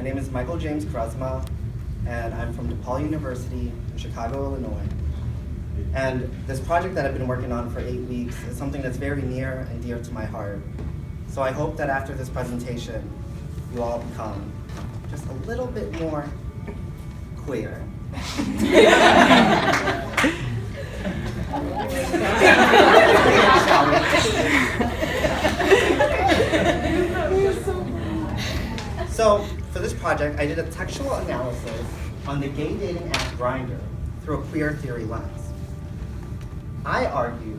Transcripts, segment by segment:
My name is Michael James Cuaresma, and I'm from DePaul University in Chicago, Illinois. And this project that I've been working on for 8 weeks is something that's very near and dear to my heart. So I hope that after this presentation, you all become just a little bit more queer. So, for this project, I did a textual analysis on the gay dating app Grindr through a queer theory lens. I argue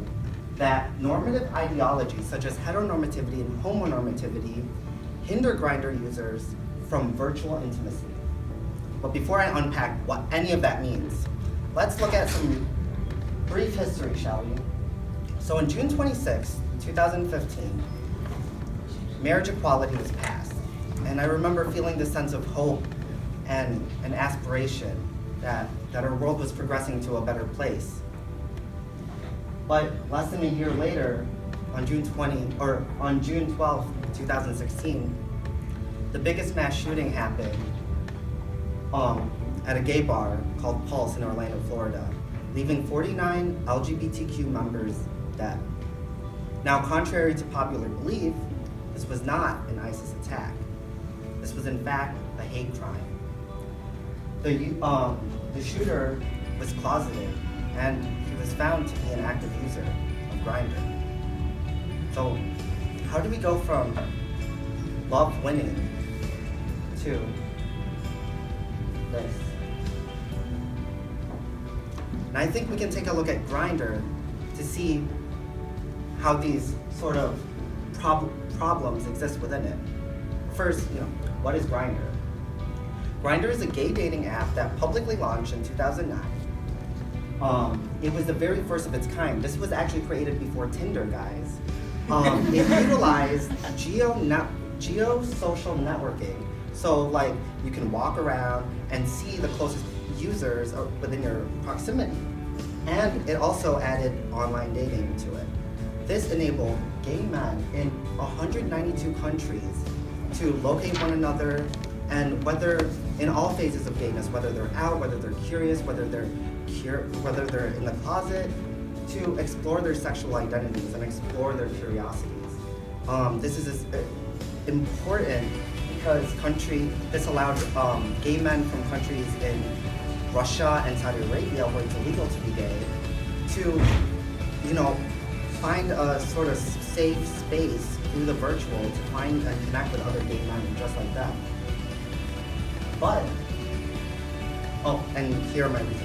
that normative ideologies such as heteronormativity and homonormativity hinder Grindr users from virtual intimacy. But before I unpack what any of that means, let's look at some brief history, shall we? So on June 26, 2015, marriage equality was passed. And I remember feeling this sense of hope and an aspiration that our world was progressing to a better place. But less than a year later, on June 12, 2016, the biggest mass shooting happened at a gay bar called Pulse in Orlando, Florida, leaving 49 LGBTQ members dead. Now, contrary to popular belief, this was not an ISIS attack. This was in fact a hate crime. The shooter was closeted, and he was found to be an active user of Grindr. So how do we go from love winning to this? And I think we can take a look at Grindr to see how these sort of problems exist within it. First, what is Grindr? Grindr is a gay dating app that publicly launched in 2009. It was the very first of its kind. This was actually created before Tinder, guys. It utilized geo-social networking. So like you can walk around and see the closest users within your proximity. And it also added online dating to it. This enabled gay men in 192 countries to locate one another, and whether in all phases of gayness, whether they're out, whether they're curious, whether they're in the closet, to explore their sexual identities and explore their curiosities. This is important because this allowed gay men from countries in Russia and Saudi Arabia where it's illegal to be gay to, find a sort of safe space through the virtual to find and connect with other gay men just like them. But, and here are my reasons.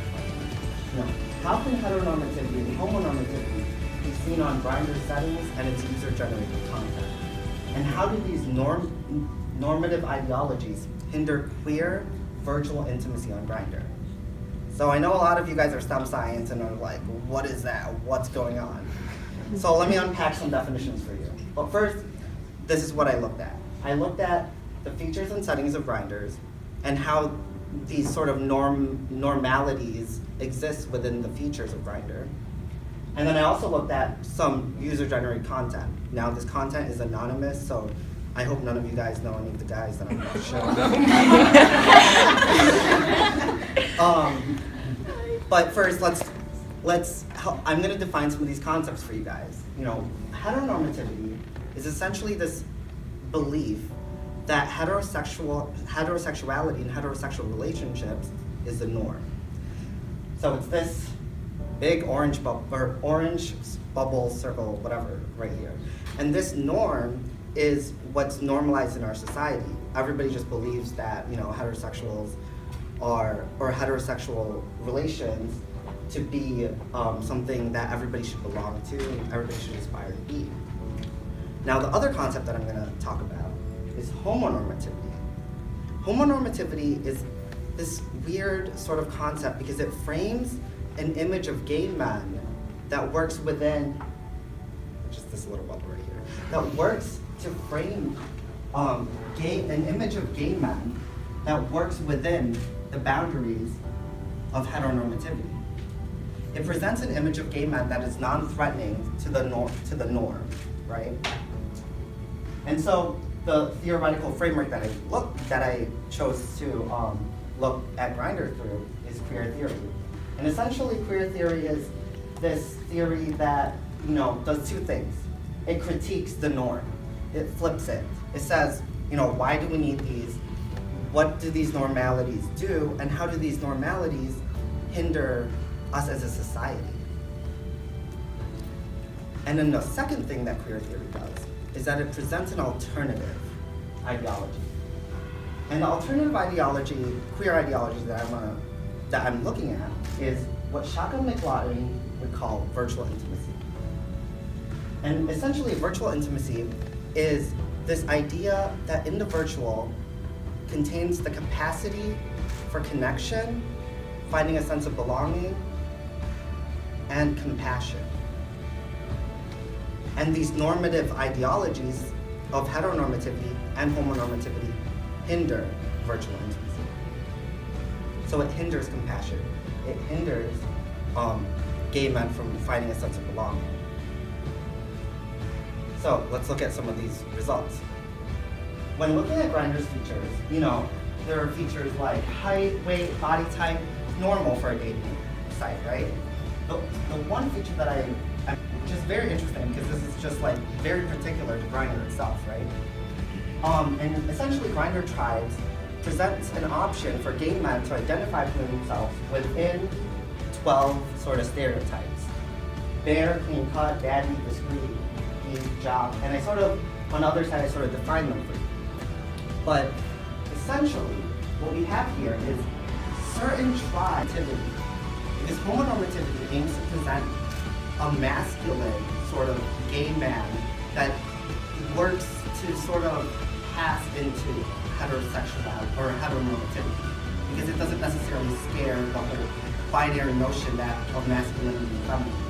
How can heteronormativity and homonormativity be seen on Grindr settings and its user-generated content? And how do these normative ideologies hinder queer virtual intimacy on Grindr? So I know a lot of you guys are STEM science and are like, what is that? What's going on? So let me unpack some definitions for you. But first, this is what I looked at. I looked at the features and settings of Grindr and how these sort of normalities exist within the features of Grindr. And then I also looked at some user-generated content. Now this content is anonymous, so I hope none of you guys know any of the guys that I'm going to show. But first, I'm going to define some of these concepts for you guys. Heteronormativity is essentially this belief that heterosexuality and heterosexual relationships is the norm. So it's this big orange bubble circle, whatever, right here. And this norm is what's normalized in our society. Everybody just believes that heterosexuals or heterosexual relations to be something that everybody should belong to and everybody should aspire to be. Now the other concept that I'm going to talk about is homonormativity. Homonormativity is this weird sort of concept because it frames an image of gay men that works within, just this little bubble right here, that works to frame an image of gay men that works within the boundaries of heteronormativity. It presents an image of gay men that is non-threatening to the norm, right? And so the theoretical framework that I chose to look at Grindr through is queer theory. And essentially queer theory is this theory that, does two things. It critiques the norm. It flips it. It says, why do we need these? What do these normalities do? And how do these normalities hinder us as a society? And then the second thing that queer theory does is that it presents an alternative ideology. And the alternative ideology, queer ideology that I'm looking at is what Shaka McLaughlin would call virtual intimacy. And essentially virtual intimacy is this idea that in the virtual contains the capacity for connection, finding a sense of belonging, and compassion. And these normative ideologies of heteronormativity and homonormativity hinder virtual intimacy. So it hinders compassion. It hinders gay men from finding a sense of belonging. So let's look at some of these results. When looking at Grindr's features, there are features like height, weight, body type, normal for a dating site, right? The one feature that which is very interesting because this is just like very particular to Grindr itself, right? And essentially Grindr Tribes presents an option for gay men to identify themselves within 12 sort of stereotypes. Bare, clean cut, daddy, discreet, geek, jock, and on the other side, I sort of define them for you. But essentially, what we have here is certain tribectivity. Because homonormativity aims to present a masculine sort of gay man that works to sort of pass into heterosexuality or heteronormativity. Because it doesn't necessarily scare the whole binary notion of masculinity and femininity.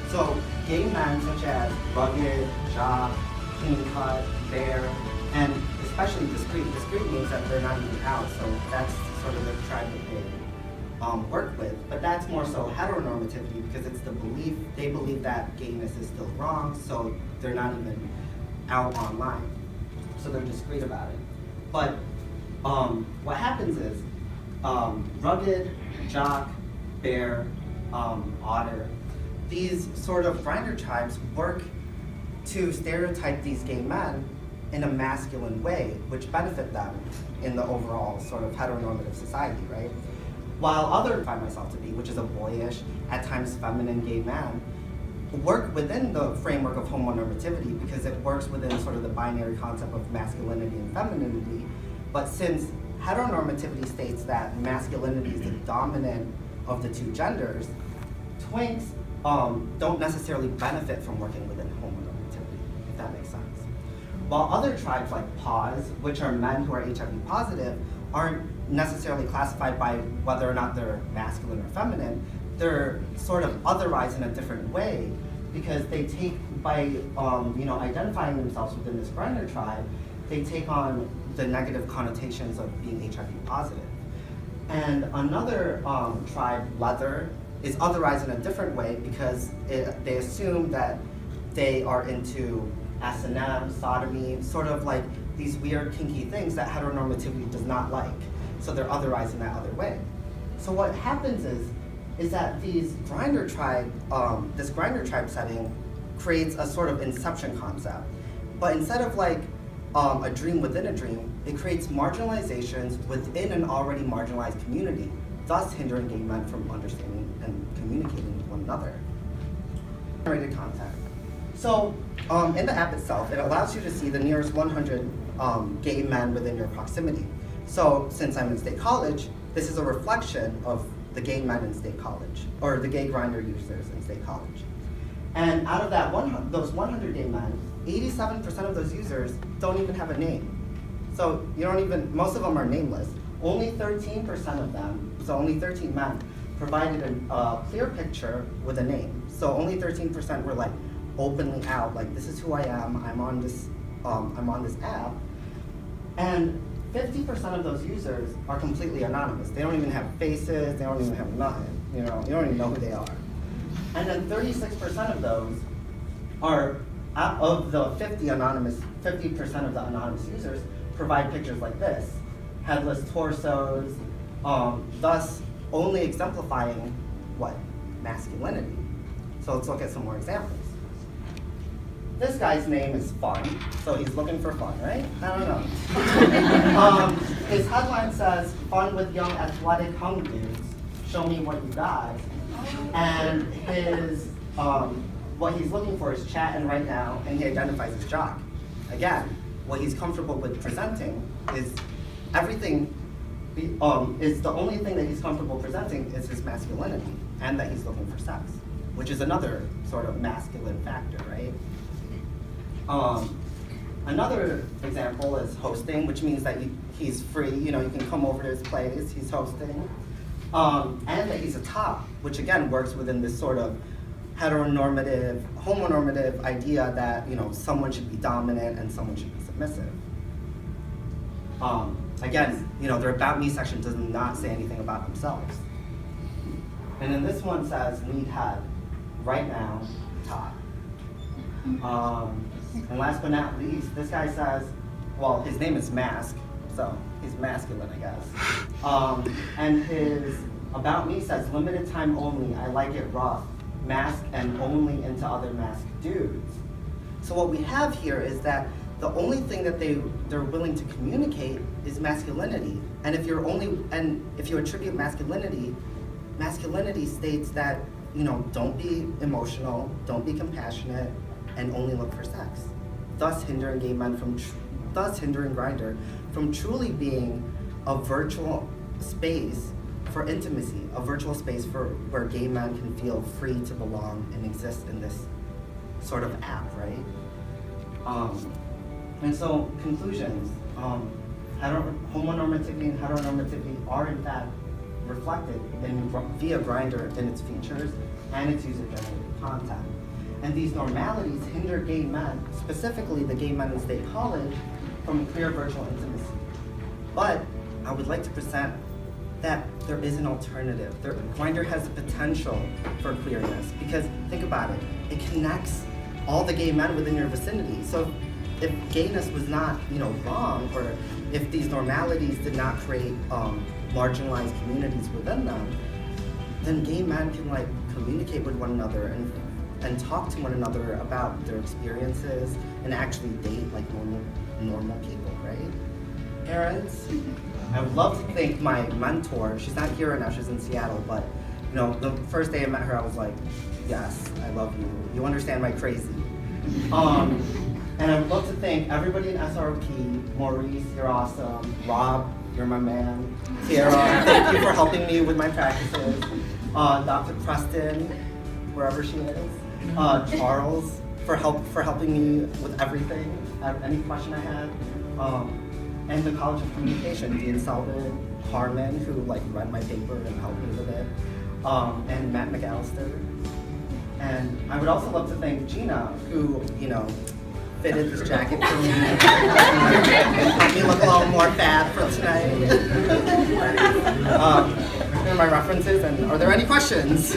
So gay men such as rugged, jock, clean cut, bare, and especially discreet. Discreet means that they're not even out, so that's sort of the tribe that they work with. But that's more so heteronormativity because it's the belief, they believe that gayness is still wrong, so they're not even out online. So they're discreet about it. But what happens is rugged, jock, bear, otter, these sort of Grindr tribes work to stereotype these gay men in a masculine way, which benefit them in the overall sort of heteronormative society, right? While others find myself to be, which is a boyish, at times feminine gay man, work within the framework of homonormativity because it works within sort of the binary concept of masculinity and femininity. But since heteronormativity states that masculinity is the dominant of the two genders, twinks don't necessarily benefit from working within homonormativity, if that makes sense. While other tribes like PAWS, which are men who are HIV positive, aren't necessarily classified by whether or not they're masculine or feminine, they're sort of otherized in a different way because they take, by identifying themselves within this Grindr tribe, they take on the negative connotations of being HIV positive. And another tribe, Leather, is otherized in a different way because they assume that they are into S&M, sodomy, sort of like these weird kinky things that heteronormativity does not like. So they're otherized in that other way. So what happens is that these Grindr tribe, this Grindr tribe setting creates a sort of inception concept. But instead of like a dream within a dream, it creates marginalizations within an already marginalized community, thus hindering gay men from understanding and communicating with one another. Generated content. So in the app itself, it allows you to see the nearest 100 gay men within your proximity. So since I'm in State College, this is a reflection of the gay men in State College, or the gay Grindr users in State College. And out of that those 100 gay men, 87% of those users don't even have a name. So most of them are nameless. Only 13% of them, so only 13 men, provided a clear picture with a name. So only 13% were like openly out, like this is who I am, I'm on this app. And 50% of those users are completely anonymous. They don't even have faces, they don't even have nothing, you don't even know who they are. And then 36% of those are out of the 50% of the anonymous users provide pictures like this, headless torsos, thus only exemplifying what? Masculinity. So let's look at some more examples. This guy's name is Fun, so he's looking for fun, right? I don't know. His headline says, "Fun with young athletic hung dudes, show me what you got." And his, what he's looking for is chatting right now, and he identifies as jock. Again, what he's comfortable with presenting is everything, is the only thing that he's comfortable presenting is his masculinity, and that he's looking for sex, which is another sort of masculine factor, right? Another example is hosting, which means that he's free, you can come over to his place, he's hosting. And that he's a top, which again works within this sort of heteronormative, homonormative idea that, someone should be dominant and someone should be submissive. Again, their About Me section does not say anything about themselves. And then this one says, need head, right now, top. And last but not least, this guy says, well, his name is Mask, so he's masculine, I guess. And his About Me says, limited time only, I like it rough, mask and only into other masked dudes. So what we have here is that the only thing that they're willing to communicate is masculinity. And if you attribute masculinity states that, don't be emotional, don't be compassionate, and only look for sex, thus hindering gay men thus hindering Grindr from truly being a virtual space for intimacy, a virtual space where gay men can feel free to belong and exist in this sort of app, right? And so, conclusions. Homonormativity and heteronormativity are in fact reflected via Grindr in its features and its user-generated content. And these normalities hinder gay men, specifically the gay men in State College, from clear virtual intimacy. But I would like to present that there is an alternative. Grindr has the potential for queerness, because think about it, it connects all the gay men within your vicinity. So if gayness was not, wrong, or if these normalities did not create marginalized communities within them, then gay men can communicate with one another and talk to one another about their experiences and actually date like normal people, right? Parents, I would love to thank my mentor. She's not here right now, she's in Seattle, but the first day I met her, I was like, yes, I love you. You understand my crazy. And I would love to thank everybody in SRP, Maurice, you're awesome, Rob, you're my man, Tiara, thank you for helping me with my practices, Dr. Preston, wherever she is, Charles, for helping me with everything, any question I had, and the College of Communication, Dean Selvin, Harmon, who read my paper and helped me with it, and Matt McAllister. And I would also love to thank Gina, who, fitted this jacket for me and helped me look a little more fab for tonight. Here are my references, and are there any questions?